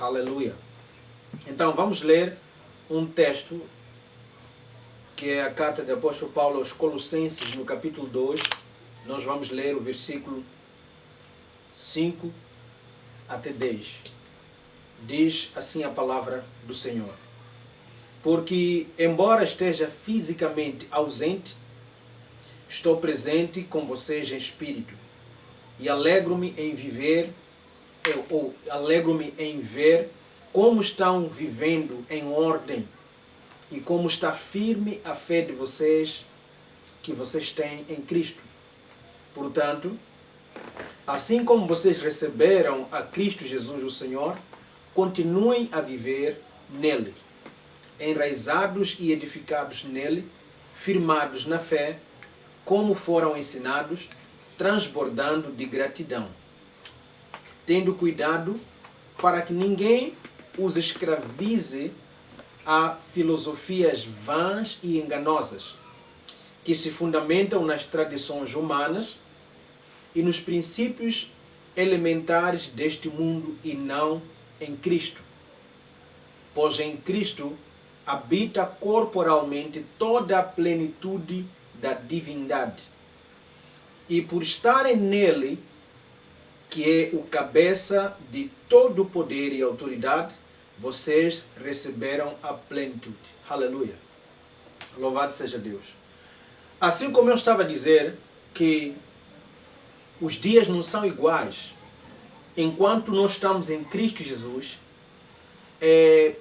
Aleluia. Então vamos ler um texto que é a carta do apóstolo Paulo aos Colossenses, no capítulo 2. Nós vamos ler o versículo 5 até 10. Diz assim a palavra do Senhor: porque, embora esteja fisicamente ausente, estou presente com vocês em espírito, e alegro-me em ver como estão vivendo em ordem e como está firme a fé de vocês, que vocês têm em Cristo. Portanto, assim como vocês receberam a Cristo Jesus o Senhor, continuem a viver nele, enraizados e edificados nele, firmados na fé, como foram ensinados, transbordando de gratidão, tendo cuidado para que ninguém os escravize a filosofias vãs e enganosas, que se fundamentam nas tradições humanas e nos princípios elementares deste mundo e não em Cristo. Pois em Cristo habita corporalmente toda a plenitude da divindade. E por estarem nele, que é o cabeça de todo o poder e autoridade, vocês receberam a plenitude. Aleluia. Louvado seja Deus. Assim como eu estava a dizer que os dias não são iguais enquanto nós estamos em Cristo Jesus,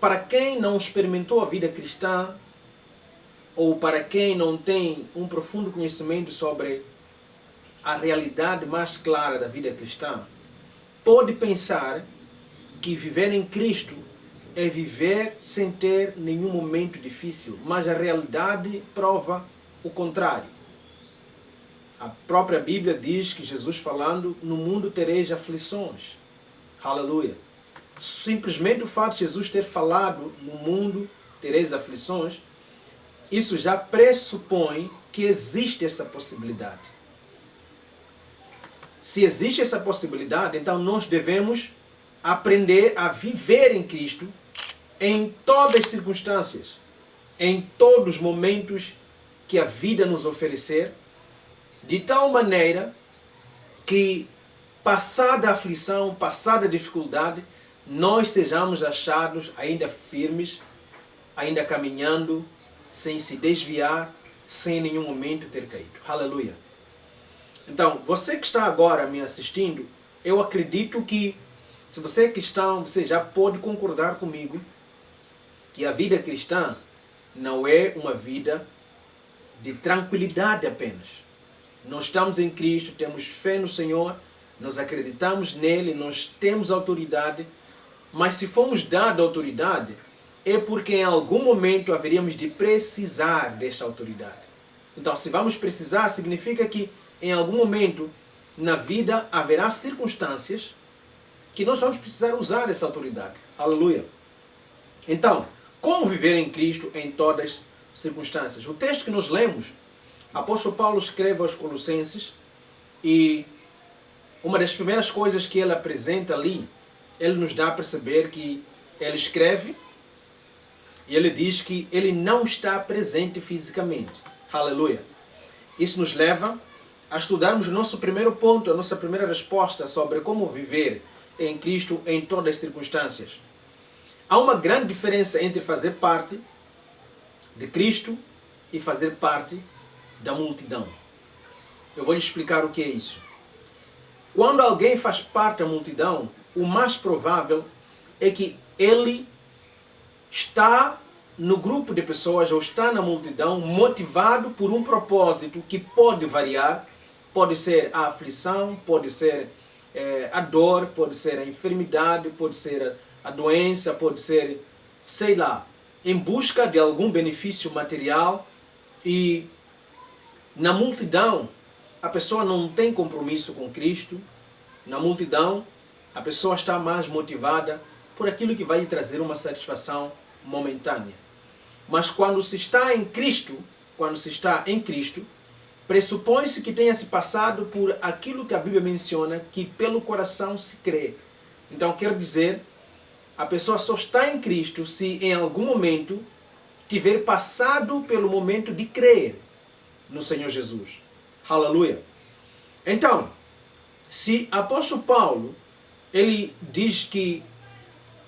para quem não experimentou a vida cristã, ou para quem não tem um profundo conhecimento sobre a realidade mais clara da vida cristã, pode pensar que viver em Cristo é viver sem ter nenhum momento difícil, mas a realidade prova o contrário. A própria Bíblia diz que Jesus falando, no mundo tereis aflições. Aleluia. Simplesmente o fato de Jesus ter falado, no mundo tereis aflições, isso já pressupõe que existe essa possibilidade. Se existe essa possibilidade, então nós devemos aprender a viver em Cristo em todas as circunstâncias, em todos os momentos que a vida nos oferecer, de tal maneira que, passada a aflição, passada a dificuldade, nós sejamos achados ainda firmes, ainda caminhando, sem se desviar, sem em nenhum momento ter caído. Aleluia. Então, você que está agora me assistindo, eu acredito que, se você é cristão, você já pode concordar comigo que a vida cristã não é uma vida de tranquilidade apenas. Nós estamos em Cristo, temos fé no Senhor, nós acreditamos nele, nós temos autoridade, mas se formos dados autoridade, é porque em algum momento haveríamos de precisar desta autoridade. Então, se vamos precisar, significa que em algum momento na vida haverá circunstâncias que nós vamos precisar usar essa autoridade. Aleluia. Então, como viver em Cristo em todas as circunstâncias? O texto que nós lemos, o apóstolo Paulo escreve aos Colossenses, e uma das primeiras coisas que ele apresenta ali, ele nos dá a perceber que ele escreve e ele diz que ele não está presente fisicamente. Aleluia. Isso nos leva a estudarmos o nosso primeiro ponto, a nossa primeira resposta sobre como viver em Cristo em todas as circunstâncias. Há uma grande diferença entre fazer parte de Cristo e fazer parte da multidão. Eu vou lhe explicar o que é isso. Quando alguém faz parte da multidão, o mais provável é que ele está no grupo de pessoas ou está na multidão motivado por um propósito que pode variar. Pode ser a aflição, pode ser a dor, pode ser a enfermidade, pode ser a doença, pode ser, sei lá, em busca de algum benefício material. E na multidão, a pessoa não tem compromisso com Cristo. Na multidão, a pessoa está mais motivada por aquilo que vai lhe trazer uma satisfação momentânea. Mas quando se está em Cristo, pressupõe-se que tenha se passado por aquilo que a Bíblia menciona, que pelo coração se crê. Então quer dizer A pessoa só está em Cristo se em algum momento tiver passado pelo momento de crer no Senhor Jesus. Aleluia. Então, se apóstolo Paulo, ele diz que,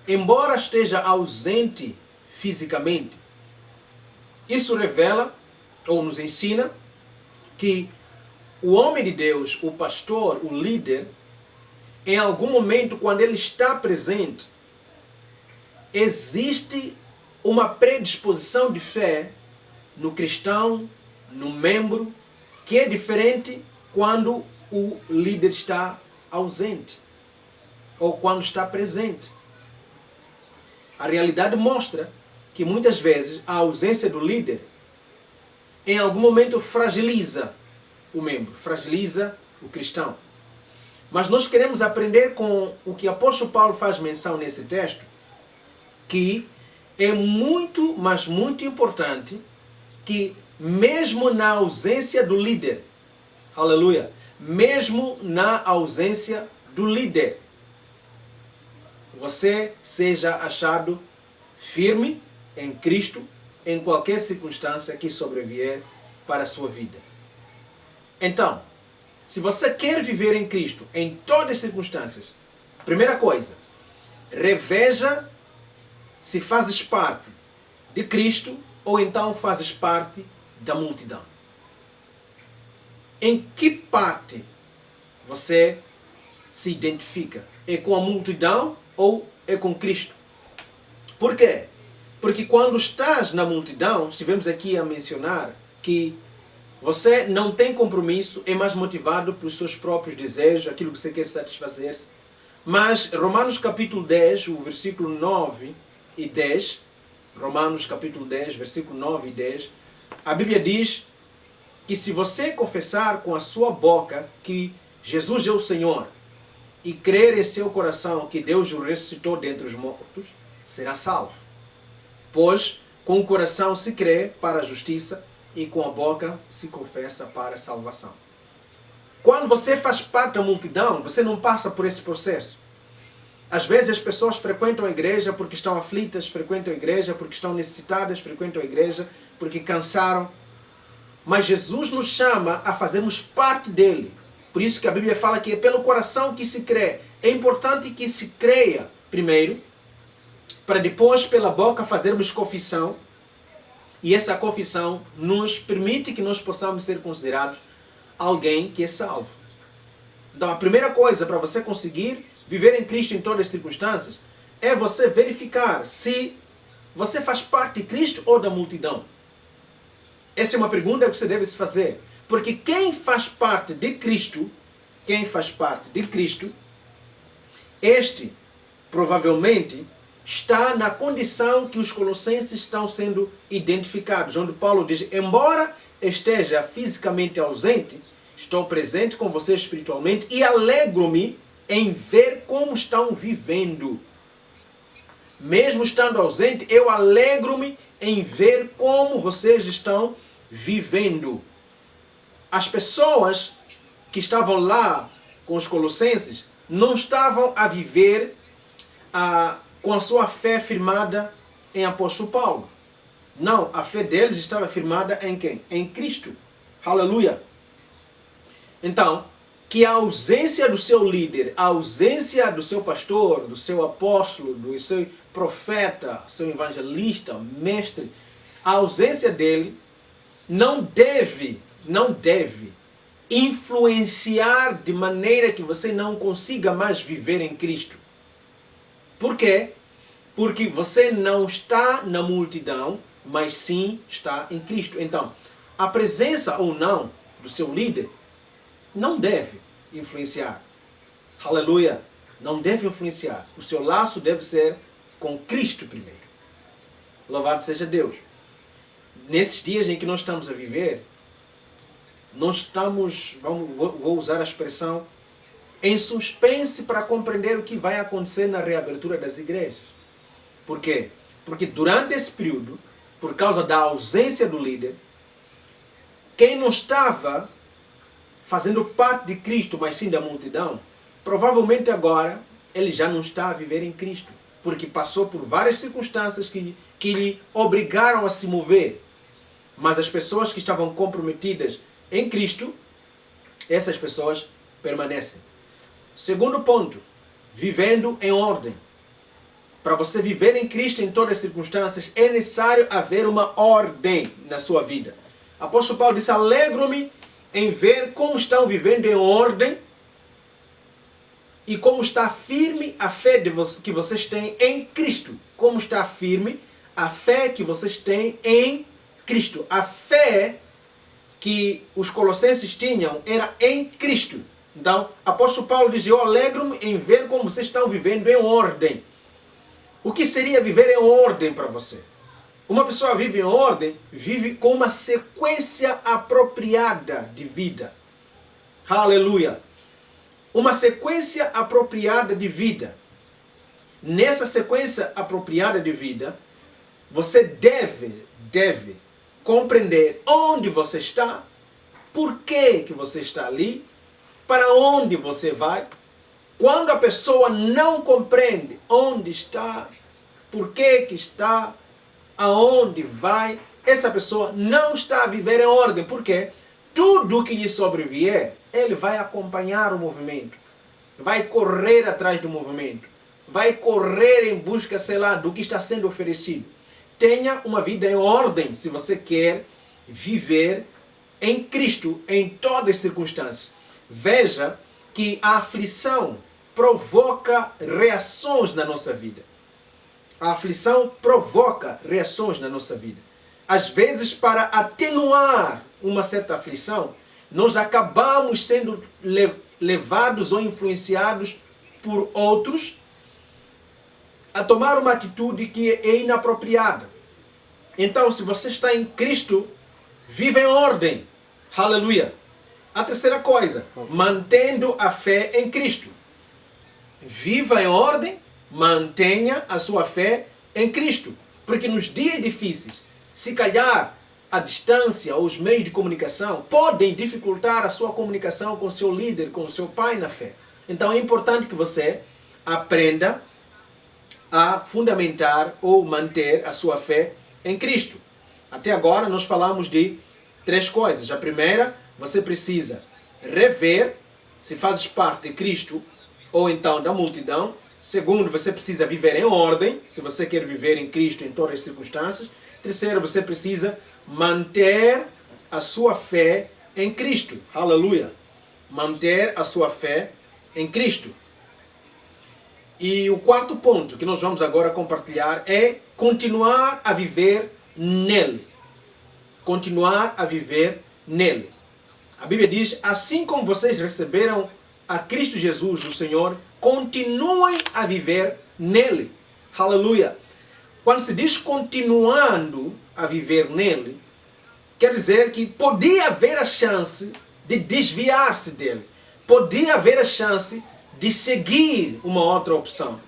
embora esteja ausente fisicamente, isso revela ou nos ensina que o homem de Deus, o pastor, o líder, em algum momento, quando ele está presente, existe uma predisposição de fé no cristão, no membro, que é diferente quando o líder está ausente ou quando está presente. A realidade mostra que muitas vezes a ausência do líder em algum momento fragiliza o membro, fragiliza o cristão. Mas nós queremos aprender com o que o apóstolo Paulo faz menção nesse texto, que é muito, mas muito importante que mesmo na ausência do líder, aleluia, mesmo na ausência do líder, você seja achado firme em Cristo em qualquer circunstância que sobrevier para a sua vida. Então, se você quer viver em Cristo em todas as circunstâncias, primeira coisa, reveja se fazes parte de Cristo ou então fazes parte da multidão. Em que parte você se identifica? É com a multidão ou é com Cristo? Por quê? Porque quando estás na multidão, estivemos aqui a mencionar que você não tem compromisso, é mais motivado pelos seus próprios desejos, aquilo que você quer satisfazer-se. Mas Romanos capítulo 10, o versículo 9 e 10, Romanos capítulo 10, versículo 9 e 10, a Bíblia diz que se você confessar com a sua boca que Jesus é o Senhor e crer em seu coração que Deus o ressuscitou dentre os mortos, será salvo. Pois com o coração se crê para a justiça e com a boca se confessa para a salvação. Quando você faz parte da multidão, você não passa por esse processo. Às vezes as pessoas frequentam a igreja porque estão aflitas, frequentam a igreja porque estão necessitadas, frequentam a igreja porque cansaram. Mas Jesus nos chama a fazermos parte dele. Por isso que a Bíblia fala que é pelo coração que se crê. É importante que se creia primeiro, para depois pela boca fazermos confissão. E essa confissão nos permite que nós possamos ser considerados alguém que é salvo. Então a primeira coisa para você conseguir viver em Cristo em todas as circunstâncias é você verificar se você faz parte de Cristo ou da multidão. Essa é uma pergunta que você deve se fazer. Porque quem faz parte de Cristo, este provavelmente está na condição que os colossenses estão sendo identificados, onde Paulo diz, embora esteja fisicamente ausente, estou presente com vocês espiritualmente e alegro-me em ver como estão vivendo. Mesmo estando ausente, eu alegro-me em ver como vocês estão vivendo. As pessoas que estavam lá com os colossenses não estavam a viver com a sua fé firmada em apóstolo Paulo. Não, a fé deles estava firmada em quem? Em Cristo. Aleluia. Então, que a ausência do seu líder, a ausência do seu pastor, do seu apóstolo, do seu profeta, seu evangelista, mestre, a ausência dele não deve influenciar de maneira que você não consiga mais viver em Cristo. Por quê? Porque você não está na multidão, mas sim está em Cristo. Então, a presença ou não do seu líder não deve influenciar. Aleluia! Não deve influenciar. O seu laço deve ser com Cristo primeiro. Louvado seja Deus. Nesses dias em que nós estamos a viver, nós estamos, vou usar a expressão, em suspense para compreender o que vai acontecer na reabertura das igrejas. Por quê? Porque durante esse período, por causa da ausência do líder, quem não estava fazendo parte de Cristo, mas sim da multidão, provavelmente agora ele já não está a viver em Cristo. porque passou por várias circunstâncias que lhe obrigaram a se mover. Mas as pessoas que estavam comprometidas em Cristo, essas pessoas permanecem. Segundo ponto, vivendo em ordem. Para você viver em Cristo em todas as circunstâncias, é necessário haver uma ordem na sua vida. Apóstolo Paulo disse: alegro-me em ver como estão vivendo em ordem e como está firme a fé que vocês têm em Cristo. Como está firme a fé que vocês têm em Cristo. A fé que os colossenses tinham era em Cristo. Então, apóstolo Paulo diz: eu alegro-me em ver como vocês estão vivendo em ordem. O que seria viver em ordem para você? Uma pessoa vive em ordem, vive com uma sequência apropriada de vida. Aleluia! Uma sequência apropriada de vida. Nessa sequência apropriada de vida, você deve compreender onde você está, por que você está ali, para onde você vai. Quando a pessoa não compreende onde está, por que está, aonde vai, essa pessoa não está a viver em ordem. Porque tudo que lhe sobrevier, ele vai acompanhar o movimento, vai correr atrás do movimento, vai correr em busca, sei lá, do que está sendo oferecido. Tenha uma vida em ordem se você quer viver em Cristo em todas as circunstâncias. Veja que a aflição provoca reações na nossa vida. A aflição provoca reações na nossa vida. Às vezes, para atenuar uma certa aflição, nós acabamos sendo levados ou influenciados por outros a tomar uma atitude que é inapropriada. Então, se você está em Cristo, viva em ordem. Aleluia. A terceira coisa, mantendo a fé em Cristo. Viva em ordem, mantenha a sua fé em Cristo. Porque nos dias difíceis, se calhar a distância ou os meios de comunicação podem dificultar a sua comunicação com o seu líder, com o seu pai na fé. Então é importante que você aprenda a fundamentar ou manter a sua fé em Cristo. Até agora nós falamos de 3 coisas. A primeira, você precisa rever se fazes parte de Cristo ou então da multidão. Segundo, você precisa viver em ordem, se você quer viver em Cristo em todas as circunstâncias. Terceiro, você precisa manter a sua fé em Cristo. Aleluia! Manter a sua fé em Cristo. E o quarto ponto que nós vamos agora compartilhar é continuar a viver nele. Continuar a viver nele. A Bíblia diz: assim como vocês receberam a Cristo Jesus, o Senhor, continuem a viver nele. Aleluia! Quando se diz continuando a viver nele, quer dizer que podia haver a chance de desviar-se dele. Podia haver a chance de seguir uma outra opção.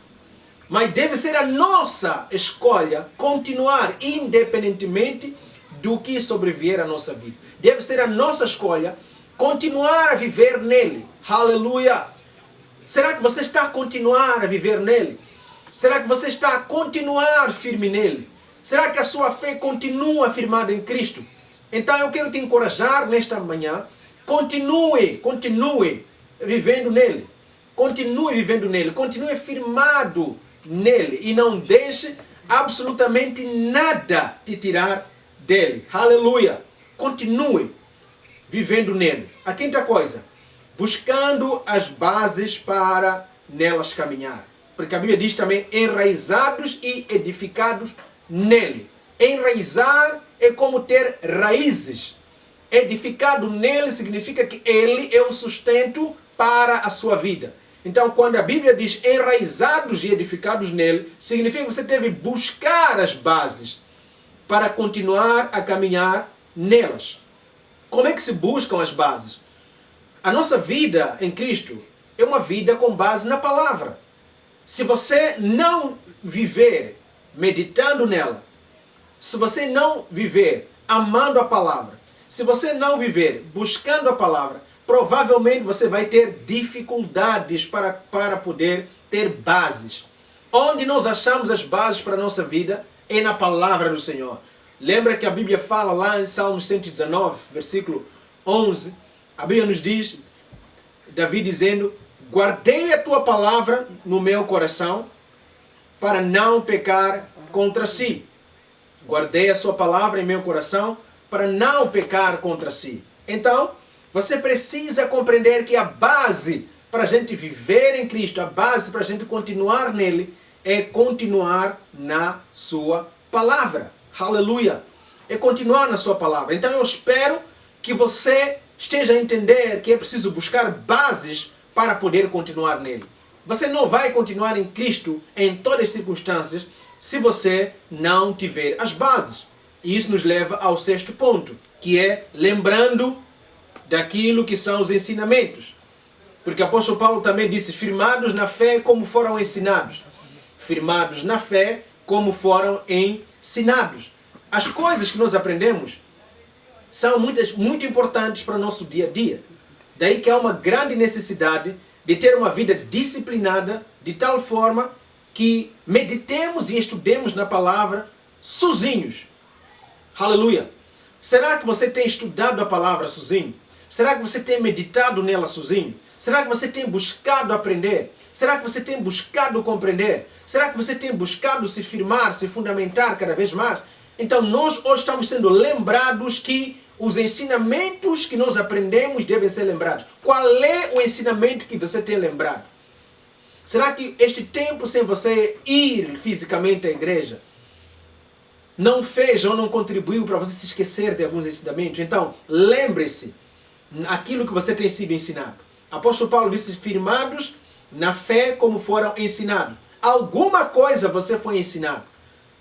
Mas deve ser a nossa escolha continuar independentemente do que sobrevier à nossa vida. Deve ser a nossa escolha continuar a viver nele. Aleluia! Será que você está a continuar a viver nele? Será que você está a continuar firme nele? Será que a sua fé continua firmada em Cristo? Então eu quero te encorajar nesta manhã. Continue vivendo nele. Continue vivendo nele. Continue firmado nele. E não deixe absolutamente nada te tirar dele. Aleluia! Continue vivendo nele. A quinta coisa, buscando as bases para nelas caminhar. Porque a Bíblia diz também: enraizados e edificados nele. Enraizar é como ter raízes. Edificado nele significa que ele é o sustento para a sua vida. Então, quando a Bíblia diz enraizados e edificados nele, significa que você deve buscar as bases para continuar a caminhar nelas. Como é que se buscam as bases? A nossa vida em Cristo é uma vida com base na palavra. Se você não viver meditando nela, se você não viver amando a palavra, se você não viver buscando a palavra, provavelmente você vai ter dificuldades para poder ter bases. Onde nós achamos as bases para a nossa vida é na palavra do Senhor. Lembra que a Bíblia fala lá em Salmos 119, versículo 11, a Bíblia nos diz, Davi dizendo, guardei a tua palavra no meu coração para não pecar contra si. Guardei a sua palavra em meu coração para não pecar contra si. Então, você precisa compreender que a base para a gente viver em Cristo, a base para a gente continuar nele, é continuar na sua palavra. Aleluia! É continuar na sua palavra. Então eu espero que você esteja a entender que é preciso buscar bases para poder continuar nele. Você não vai continuar em Cristo em todas as circunstâncias se você não tiver as bases. E isso nos leva ao sexto ponto, que é lembrando daquilo que são os ensinamentos. Porque o apóstolo Paulo também disse, firmados na fé como foram ensinados. Firmados na fé como foram ensinados. As coisas que nós aprendemos são muito importantes para o nosso dia a dia. Daí que há uma grande necessidade de ter uma vida disciplinada, de tal forma que meditemos e estudemos na palavra sozinhos. Aleluia! Será que você tem estudado a palavra sozinho? Será que você tem meditado nela sozinho? Será que você tem buscado aprender? Será que você tem buscado compreender? Será que você tem buscado se firmar, se fundamentar cada vez mais? Então nós hoje estamos sendo lembrados que os ensinamentos que nós aprendemos devem ser lembrados. Qual é o ensinamento que você tem lembrado? Será que este tempo sem você ir fisicamente à igreja não fez ou não contribuiu para você se esquecer de alguns ensinamentos? Então, lembre-se aquilo que você tem sido ensinado. Apóstolo Paulo disse, firmados na fé como foram ensinados. Alguma coisa você foi ensinado.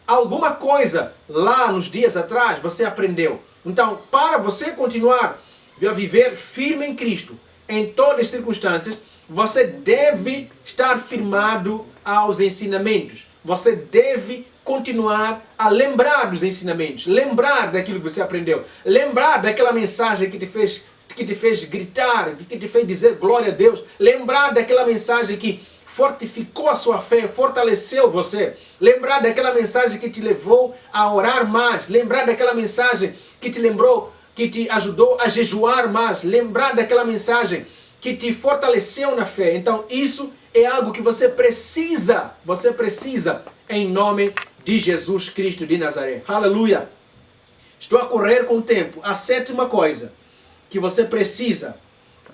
Alguma coisa lá nos dias atrás você aprendeu. Então, para você continuar a viver firme em Cristo, em todas as circunstâncias, você deve estar firmado aos ensinamentos. Você deve continuar a lembrar dos ensinamentos. Lembrar daquilo que você aprendeu. Lembrar daquela mensagem que te fez gritar, que te fez dizer glória a Deus. Lembrar daquela mensagem que fortificou a sua fé, fortaleceu você. Lembrar daquela mensagem que te levou a orar mais. Lembrar daquela mensagem que te ajudou a jejuar mais. Lembrar daquela mensagem que te fortaleceu na fé. Então isso é algo que você precisa em nome de Jesus Cristo de Nazaré. Aleluia! Estou a correr com o tempo. A sétima coisa que você precisa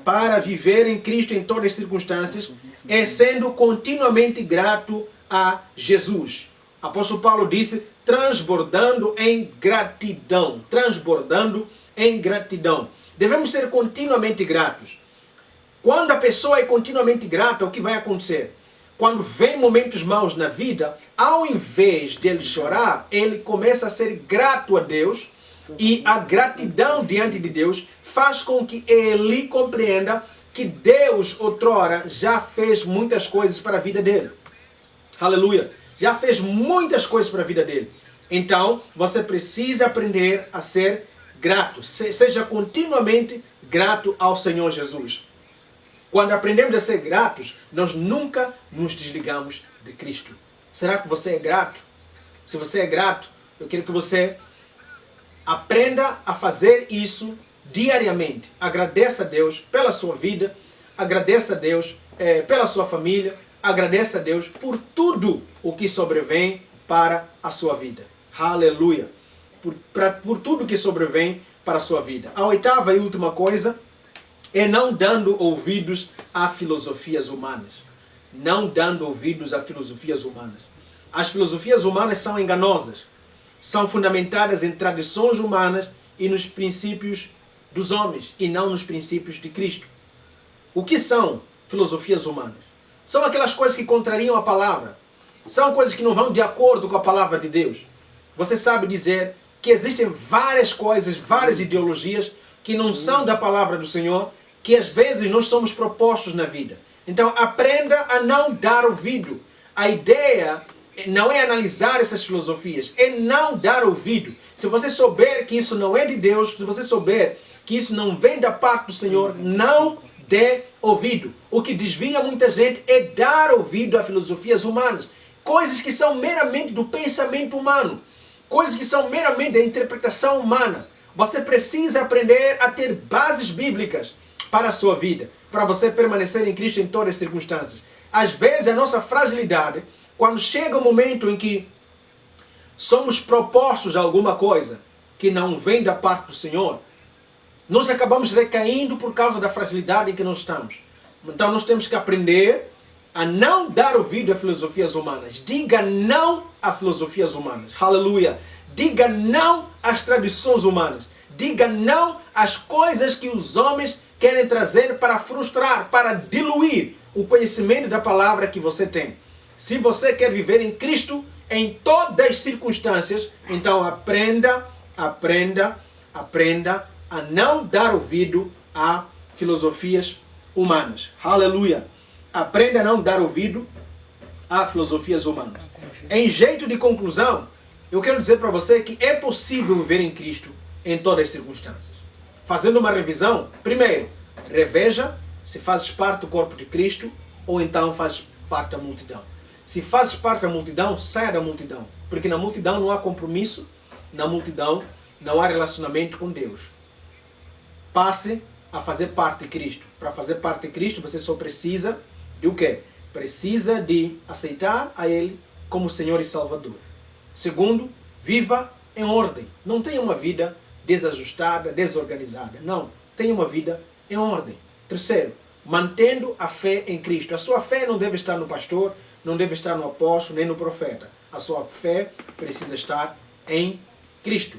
para viver em Cristo em todas as circunstâncias é sendo continuamente grato a Jesus. O apóstolo Paulo disse, transbordando em gratidão. Transbordando em gratidão. Devemos ser continuamente gratos. Quando a pessoa é continuamente grata, o que vai acontecer? Quando vem momentos maus na vida, ao invés de ele chorar, ele começa a ser grato a Deus, e a gratidão diante de Deus faz com que ele compreenda que Deus, outrora, já fez muitas coisas para a vida dele. Aleluia! Já fez muitas coisas para a vida dele. Então, você precisa aprender a ser grato. Seja continuamente grato ao Senhor Jesus. Quando aprendemos a ser gratos, nós nunca nos desligamos de Cristo. Será que você é grato? Se você é grato, eu quero que você aprenda a fazer isso diariamente. Agradeça a Deus pela sua vida, agradeça a Deus pela sua família, agradeça a Deus por tudo o que sobrevém para a sua vida. Aleluia! Por tudo que sobrevém para a sua vida. A oitava e última coisa é não dando ouvidos a filosofias humanas. Não dando ouvidos a filosofias humanas. As filosofias humanas são enganosas. São fundamentadas em tradições humanas e nos princípios dos homens, e não nos princípios de Cristo. O que são filosofias humanas? São aquelas coisas que contrariam a palavra. São coisas que não vão de acordo com a palavra de Deus. Você sabe dizer que existem várias coisas, várias ideologias que não são da palavra do Senhor, que às vezes nós somos propostos na vida. Então aprenda a não dar ouvido. A ideia não é analisar essas filosofias, é não dar ouvido. Se você souber que isso não é de Deus, se você souber que isso não vem da parte do Senhor, não dê ouvido. O que desvia muita gente é dar ouvido a filosofias humanas. coisas que são meramente do pensamento humano, coisas que são meramente da interpretação humana. Você precisa aprender a ter bases bíblicas para a sua vida, para você permanecer em Cristo em todas as circunstâncias. Às vezes a nossa fragilidade, quando chega o momento em que somos propostos a alguma coisa que não vem da parte do Senhor, nós acabamos recaindo por causa da fragilidade em que nós estamos. Então nós temos que aprender a não dar ouvido a filosofias humanas. Diga não a filosofias humanas. Aleluia. Diga não às tradições humanas. Diga não às coisas que os homens querem trazer para frustrar, para diluir o conhecimento da palavra que você tem. Se você quer viver em Cristo em todas as circunstâncias, então aprenda a não dar ouvido a filosofias humanas. Aleluia. Aprenda a não dar ouvido a filosofias humanas. Em jeito de conclusão, eu quero dizer para você que é possível viver em Cristo em todas as circunstâncias. Fazendo uma revisão, primeiro, reveja se fazes parte do corpo de Cristo ou então fazes parte da multidão. Se fazes parte da multidão, saia da multidão. Porque na multidão não há compromisso, na multidão não há relacionamento com Deus. Passe a fazer parte de Cristo. Para fazer parte de Cristo, você só precisa de o quê? Precisa de aceitar a Ele como Senhor e Salvador. Segundo, viva em ordem. Não tenha uma vida desajustada, desorganizada. Não, tenha uma vida em ordem. Terceiro, mantendo a fé em Cristo. A sua fé não deve estar no pastor, não deve estar no apóstolo, nem no profeta. A sua fé precisa estar em Cristo.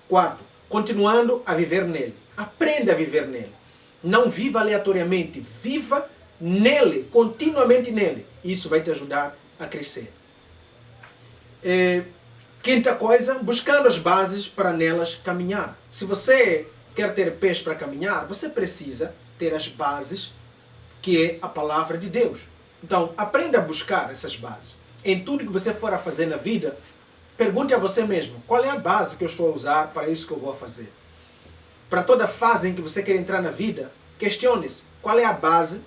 Quarto, continuando a viver nele. Aprenda a viver nele. Não viva aleatoriamente, viva nele, continuamente nele. Isso vai te ajudar a crescer. Quinta coisa, buscando as bases para nelas caminhar. Se você quer ter pés para caminhar, você precisa ter as bases, que é a palavra de Deus. Então, aprenda a buscar essas bases. Em tudo que você for a fazer na vida, pergunte a você mesmo, qual é a base que eu estou a usar para isso que eu vou fazer? Para toda fase em que você quer entrar na vida, questione-se, qual é a base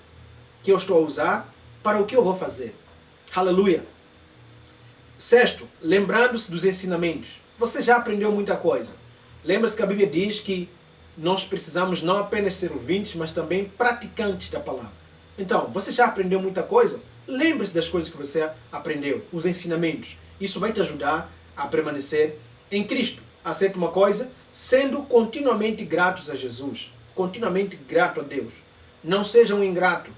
que eu estou a usar para o que eu vou fazer? Aleluia! Sexto, lembrando-se dos ensinamentos. Você já aprendeu muita coisa. Lembra-se que a Bíblia diz que nós precisamos não apenas ser ouvintes, mas também praticantes da palavra. Então, você já aprendeu muita coisa? Lembre-se das coisas que você aprendeu, os ensinamentos. Isso vai te ajudar a permanecer em Cristo. A sétima coisa, sendo continuamente gratos a Jesus. Continuamente grato a Deus. Não seja um ingrato.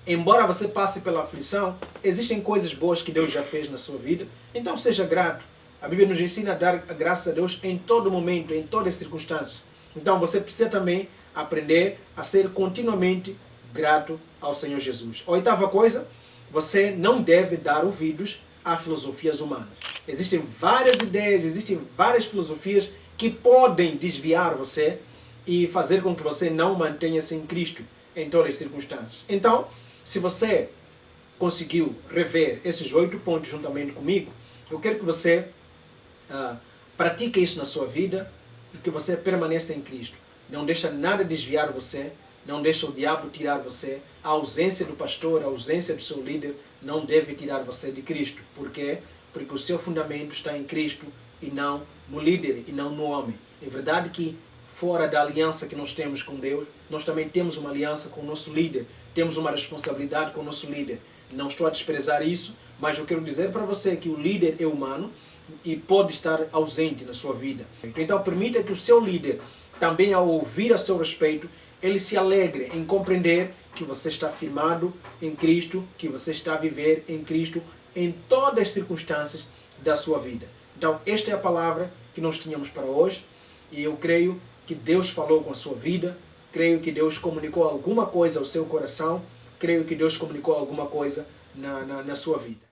Embora você passe pela aflição, existem coisas boas que Deus já fez na sua vida. Então seja grato. A Bíblia nos ensina a dar graças a Deus em todo momento, em todas as circunstâncias. Então você precisa também aprender a ser continuamente grato ao Senhor Jesus. A oitava coisa, você não deve dar ouvidos a filosofias humanas. Existem várias ideias, existem várias filosofias que podem desviar você e fazer com que você não mantenha-se em Cristo em todas as circunstâncias. Então, se você conseguiu rever esses 8 pontos juntamente comigo, eu quero que você pratique isso na sua vida e que você permaneça em Cristo. Não deixa nada desviar você, não deixa o diabo tirar você. A ausência do pastor, a ausência do seu líder não deve tirar você de Cristo. Por quê? Porque o seu fundamento está em Cristo e não no líder e não no homem. É verdade que fora da aliança que nós temos com Deus, nós também temos uma aliança com o nosso líder. Temos uma responsabilidade com o nosso líder. Não estou a desprezar isso, mas eu quero dizer para você que o líder é humano e pode estar ausente na sua vida. Então permita que o seu líder, também ao ouvir a seu respeito, ele se alegre em compreender que você está firmado em Cristo, que você está a viver em Cristo em todas as circunstâncias da sua vida. Então esta é a palavra que nós tínhamos para hoje e eu creio que Deus falou com a sua vida, creio que Deus comunicou alguma coisa ao seu coração, creio que Deus comunicou alguma coisa na sua vida.